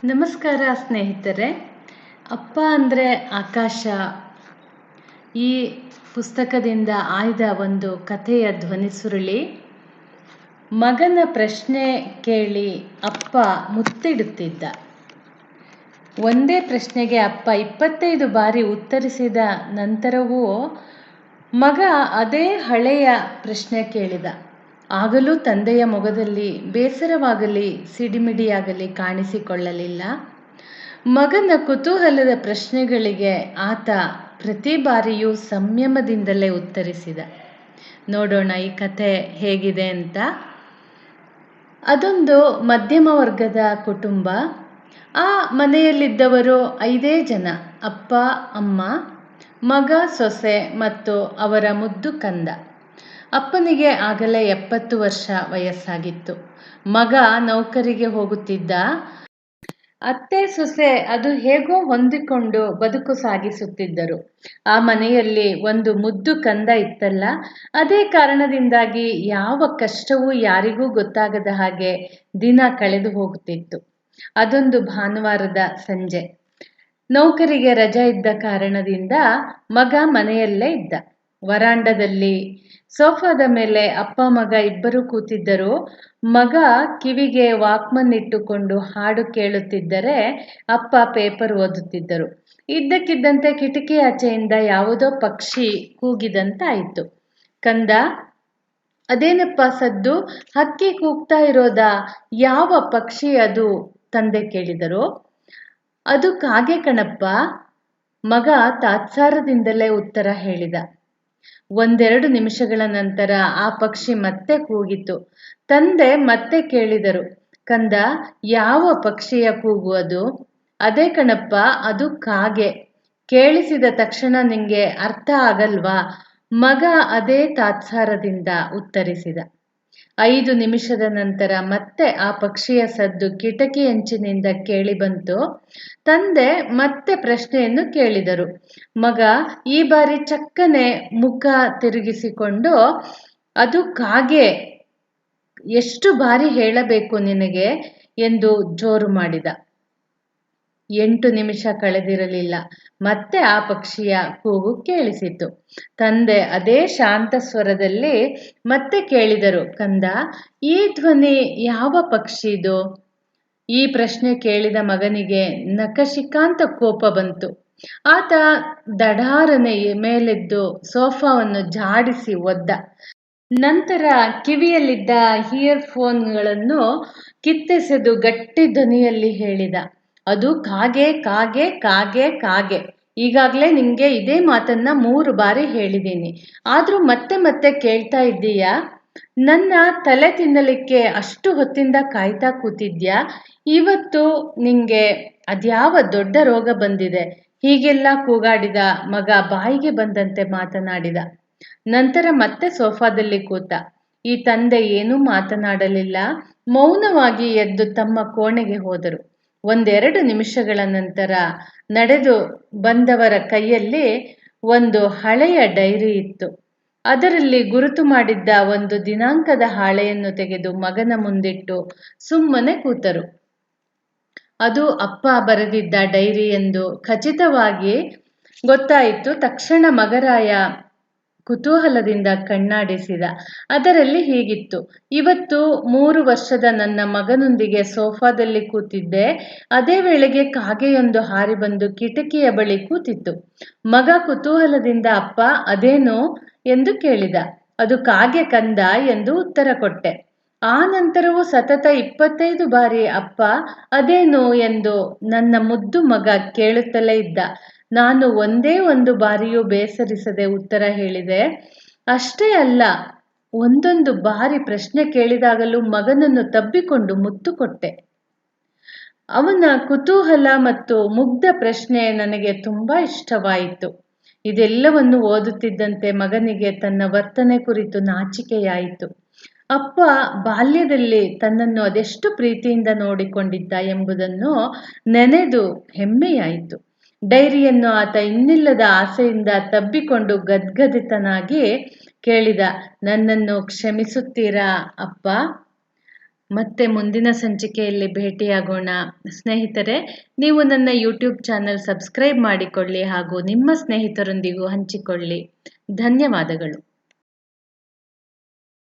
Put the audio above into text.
ನಮಸ್ಕಾರ ಸ್ನೇಹಿತರೆ. ಅಪ್ಪ ಅಂದರೆ ಆಕಾಶ ಈ ಪುಸ್ತಕದಿಂದ ಆಯ್ದ ಒಂದು ಕಥೆಯ ಧ್ವನಿಸುರುಳಿ. ಮಗನ ಪ್ರಶ್ನೆ ಕೇಳಿ ಅಪ್ಪ ಮುತ್ತಿಡುತ್ತಿದ್ದ. ಒಂದೇ ಪ್ರಶ್ನೆಗೆ ಅಪ್ಪ 25 ಬಾರಿ ಉತ್ತರಿಸಿದ ನಂತರವೂ ಮಗ ಅದೇ ಹಳೆಯ ಪ್ರಶ್ನೆ ಕೇಳಿದ. ಆಗಲೂ ತಂದೆಯ ಮೊಗದಲ್ಲಿ ಬೇಸರವಾಗಲಿ ಸಿಡಿಮಿಡಿಯಾಗಲಿ ಕಾಣಿಸಿಕೊಳ್ಳಲಿಲ್ಲ. ಮಗನ ಕುತೂಹಲದ ಪ್ರಶ್ನೆಗಳಿಗೆ ಆತ ಪ್ರತಿ ಬಾರಿಯೂ ಸಂಯಮದಿಂದಲೇ ಉತ್ತರಿಸಿದ. ನೋಡೋಣ ಈ ಕಥೆ ಹೇಗಿದೆ ಅಂತ. ಅದೊಂದು ಮಧ್ಯಮ ವರ್ಗದ ಕುಟುಂಬ. ಆ ಮನೆಯಲ್ಲಿದ್ದವರು 5 ಜನ: ಅಪ್ಪ, ಅಮ್ಮ, ಮಗ, ಸೊಸೆ ಮತ್ತು ಅವರ ಮುದ್ದು ಕಂದ. ಅಪ್ಪನಿಗೆ ಆಗಲೇ 70 ವರ್ಷ ವಯಸ್ಸಾಗಿತ್ತು. ಮಗ ನೌಕರಿಗೆ ಹೋಗುತ್ತಿದ್ದ. ಅತ್ತೆ ಸೊಸೆ ಅದು ಹೇಗೋ ಹೊಂದಿಕೊಂಡು ಬದುಕು ಸಾಗಿಸುತ್ತಿದ್ದರು. ಆ ಮನೆಯಲ್ಲಿ ಒಂದು ಮುದ್ದು ಕಂದ ಇತ್ತಲ್ಲ, ಅದೇ ಕಾರಣದಿಂದಾಗಿ ಯಾವ ಕಷ್ಟವೂ ಯಾರಿಗೂ ಗೊತ್ತಾಗದ ಹಾಗೆ ದಿನ ಕಳೆದು ಹೋಗುತ್ತಿತ್ತು. ಅದೊಂದು ಭಾನುವಾರದ ಸಂಜೆ. ನೌಕರಿಗೆ ರಜೆ ಇದ್ದ ಕಾರಣದಿಂದ ಮಗ ಮನೆಯಲ್ಲೇ ಇದ್ದ. ವರಾಂಡದಲ್ಲಿ ಸೋಫಾದ ಮೇಲೆ ಅಪ್ಪ ಮಗ ಇಬ್ಬರು ಕೂತಿದ್ದರು. ಮಗ ಕಿವಿಗೆ ವಾಕ್ಮನ್ ಇಟ್ಟುಕೊಂಡು ಹಾಡು ಕೇಳುತ್ತಿದ್ದರೆ ಅಪ್ಪ ಪೇಪರ್ ಓದುತ್ತಿದ್ದರು. ಇದ್ದಕ್ಕಿದ್ದಂತೆ ಕಿಟಕಿ ಆಚೆಯಿಂದ ಯಾವುದೋ ಪಕ್ಷಿ ಕೂಗಿದಂತಾಯಿತು. ಕಂದ, ಅದೇನಪ್ಪ ಸದ್ದು? ಹಕ್ಕಿ ಕೂಗ್ತಾ ಇರೋದಾ? ಯಾವ ಪಕ್ಷಿ ಅದು? ತಂದೆ ಕೇಳಿದರು. ಅದು ಕಾಗೆ ಕಣಪ್ಪ, ಮಗ ತಾತ್ಸಾರದಿಂದಲೇ ಉತ್ತರ ಹೇಳಿದ. 1-2 ನಿಮಿಷಗಳ ನಂತರ ಆ ಪಕ್ಷಿ ಮತ್ತೆ ಕೂಗಿತು. ತಂದೆ ಮತ್ತೆ ಕೇಳಿದರು. ಕಂದ, ಯಾವ ಪಕ್ಷಿಯ ಕೂಗು ಅದು? ಅದೇ ಕಣಪ್ಪ, ಅದು ಕಾಗೆ. ಕೇಳಿಸಿದ ತಕ್ಷಣ ನಿಂಗೆ ಅರ್ಥ ಆಗಲ್ವಾ? ಮಗ ಅದೇ ತಾತ್ಸಾರದಿಂದ ಉತ್ತರಿಸಿದ. 5 ನಿಮಿಷದ ನಂತರ ಮತ್ತೆ ಆ ಪಕ್ಷಿಯ ಸದ್ದು ಕಿಟಕಿ ಅಂಚಿನಿಂದ ಕೇಳಿ ಬಂತು. ತಂದೆ ಮತ್ತೆ ಪ್ರಶ್ನೆಯನ್ನು ಕೇಳಿದರು. ಮಗ ಈ ಬಾರಿ ಚಕ್ಕನೆ ಮುಖ ತಿರುಗಿಸಿಕೊಂಡು, ಅದು ಕಾಗೆ, ಎಷ್ಟು ಬಾರಿ ಹೇಳಬೇಕು ನಿನಗೆ ಎಂದು ಜೋರು ಮಾಡಿದ. 8 ನಿಮಿಷ ಕಳೆದಿರಲಿಲ್ಲ. ಮತ್ತೆ ಆ ಪಕ್ಷಿಯ ಕೂಗು ಕೇಳಿಸಿತು. ತಂದೆ ಅದೇ ಶಾಂತ ಸ್ವರದಲ್ಲಿ ಮತ್ತೆ ಕೇಳಿದರು. ಕಂದ, ಈ ಧ್ವನಿ ಯಾವ ಪಕ್ಷಿದು? ಈ ಪ್ರಶ್ನೆ ಕೇಳಿದ ಮಗನಿಗೆ ನಖಶಿಖಾಂತ ಕೋಪ ಬಂತು. ಆತ ದಢಾರನೆ ಮೇಲೆದ್ದು ಸೋಫಾವನ್ನು ಝಾಡಿಸಿ ಒದ್ದ. ನಂತರ ಕಿವಿಯಲ್ಲಿದ್ದ ಇಯರ್ಫೋನ್ಗಳನ್ನು ಕಿತ್ತೆಸೆದು ಗಟ್ಟಿ ಧ್ವನಿಯಲ್ಲಿ ಹೇಳಿದ. ಅದು ಕಾಗೆ, ಕಾಗೆ, ಕಾಗೆ, ಕಾಗೆ. ಈಗಾಗಲೇ ನಿಂಗೆ ಇದೇ ಮಾತನ್ನ 3 ಬಾರಿ ಹೇಳಿದ್ದೀನಿ, ಆದ್ರೂ ಮತ್ತೆ ಮತ್ತೆ ಕೇಳ್ತಾ ಇದ್ದೀಯಾ? ನನ್ನ ತಲೆ ತಿನ್ನಲಿಕ್ಕೆ ಅಷ್ಟು ಹೊತ್ತಿಂದ ಕಾಯ್ತಾ ಕೂತಿದ್ಯಾ? ಇವತ್ತು ನಿಂಗೆ ಅದ್ಯಾವ ದೊಡ್ಡ ರೋಗ ಬಂದಿದೆ? ಹೀಗೆಲ್ಲ ಕೂಗಾಡಿದ ಮಗ ಬಾಯಿಗೆ ಬಂದಂತೆ ಮಾತನಾಡಿದ. ನಂತರ ಮತ್ತೆ ಸೋಫಾದಲ್ಲಿ ಕೂತ. ಈ ತಂದೆ ಏನೂ ಮಾತನಾಡಲಿಲ್ಲ. ಮೌನವಾಗಿ ಎದ್ದು ತಮ್ಮ ಕೋಣೆಗೆ ಹೋದರು. 1-2 ನಿಮಿಷಗಳ ನಂತರ ನಡೆದು ಬಂದವರ ಕೈಯಲ್ಲಿ ಒಂದು ಹಳೆಯ ಡೈರಿ ಇತ್ತು. ಅದರಲ್ಲಿ ಗುರುತು ಮಾಡಿದ್ದ ಒಂದು ದಿನಾಂಕದ ಹಾಳೆಯನ್ನು ತೆಗೆದು ಮಗನ ಮುಂದಿಟ್ಟು ಸುಮ್ಮನೆ ಕೂತರು. ಅದು ಅಪ್ಪ ಬರೆದಿದ್ದ ಡೈರಿ ಎಂದು ಖಚಿತವಾಗಿ ಗೊತ್ತಾಯಿತು. ತಕ್ಷಣ ಮಗರಾಯ ಕುತೂಹಲದಿಂದ ಕಣ್ಣಾಡಿಸಿದ. ಅದರಲ್ಲಿ ಹೀಗಿತ್ತು: ಇವತ್ತು 3 ವರ್ಷದ ನನ್ನ ಮಗನೊಂದಿಗೆ ಸೋಫಾದಲ್ಲಿ ಕೂತಿದ್ದೆ. ಅದೇ ವೇಳೆಗೆ ಕಾಗೆಯೊಂದು ಹಾರಿ ಬಂದು ಕಿಟಕಿಯ ಬಳಿ ಕೂತಿತ್ತು. ಮಗ ಕುತೂಹಲದಿಂದ ಅಪ್ಪ ಅದೇನು ಎಂದು ಕೇಳಿದ. ಅದು ಕಾಗೆ ಕಂದ ಎಂದು ಉತ್ತರ ಕೊಟ್ಟೆ. ಆ ನಂತರವೂ ಸತತ 25 ಬಾರಿ ಅಪ್ಪ ಅದೇನು ಎಂದು ನನ್ನ ಮುದ್ದು ಮಗ ಕೇಳುತ್ತಲೇ ಇದ್ದ. ನಾನು ಒಂದೇ ಒಂದು ಬಾರಿಯೂ ಬೇಸರಿಸದೆ ಉತ್ತರ ಹೇಳಿದೆ. ಅಷ್ಟೇ ಅಲ್ಲ, ಒಂದೊಂದು ಬಾರಿ ಪ್ರಶ್ನೆ ಕೇಳಿದಾಗಲೂ ಮಗನನ್ನು ತಬ್ಬಿಕೊಂಡು ಮುತ್ತು ಕೊಟ್ಟೆ. ಅವನ ಕುತೂಹಲ ಮತ್ತು ಮುಗ್ಧ ಪ್ರಶ್ನೆ ನನಗೆ ತುಂಬಾ ಇಷ್ಟವಾಯಿತು. ಇದೆಲ್ಲವನ್ನು ಓದುತ್ತಿದ್ದಂತೆ ಮಗನಿಗೆ ತನ್ನ ವರ್ತನೆ ಕುರಿತು ನಾಚಿಕೆಯಾಯಿತು. ಅಪ್ಪ ಬಾಲ್ಯದಲ್ಲಿ ತನ್ನನ್ನು ಅದೆಷ್ಟು ಪ್ರೀತಿಯಿಂದ ನೋಡಿಕೊಂಡಿದ್ದ ಎಂಬುದನ್ನು ನೆನೆದು ಹೆಮ್ಮೆಯಾಯಿತು. ಡೈರಿಯನ್ನು ಆತ ಇನ್ನಿಲ್ಲದ ಆಸೆಯಿಂದ ತಬ್ಬಿಕೊಂಡು ಗದ್ಗದಿತನಾಗಿ ಕೇಳಿದ. ನನ್ನನ್ನು ಕ್ಷಮಿಸುತ್ತೀರಾ ಅಪ್ಪ? ಮತ್ತೆ ಮುಂದಿನ ಸಂಚಿಕೆಯಲ್ಲಿ ಭೇಟಿಯಾಗೋಣ. ಸ್ನೇಹಿತರೆ, ನೀವು ನನ್ನ ಯೂಟ್ಯೂಬ್ ಚಾನಲ್ ಸಬ್ಸ್ಕ್ರೈಬ್ ಮಾಡಿಕೊಳ್ಳಿ ಹಾಗೂ ನಿಮ್ಮ ಸ್ನೇಹಿತರೊಂದಿಗೂ ಹಂಚಿಕೊಳ್ಳಿ. ಧನ್ಯವಾದಗಳು.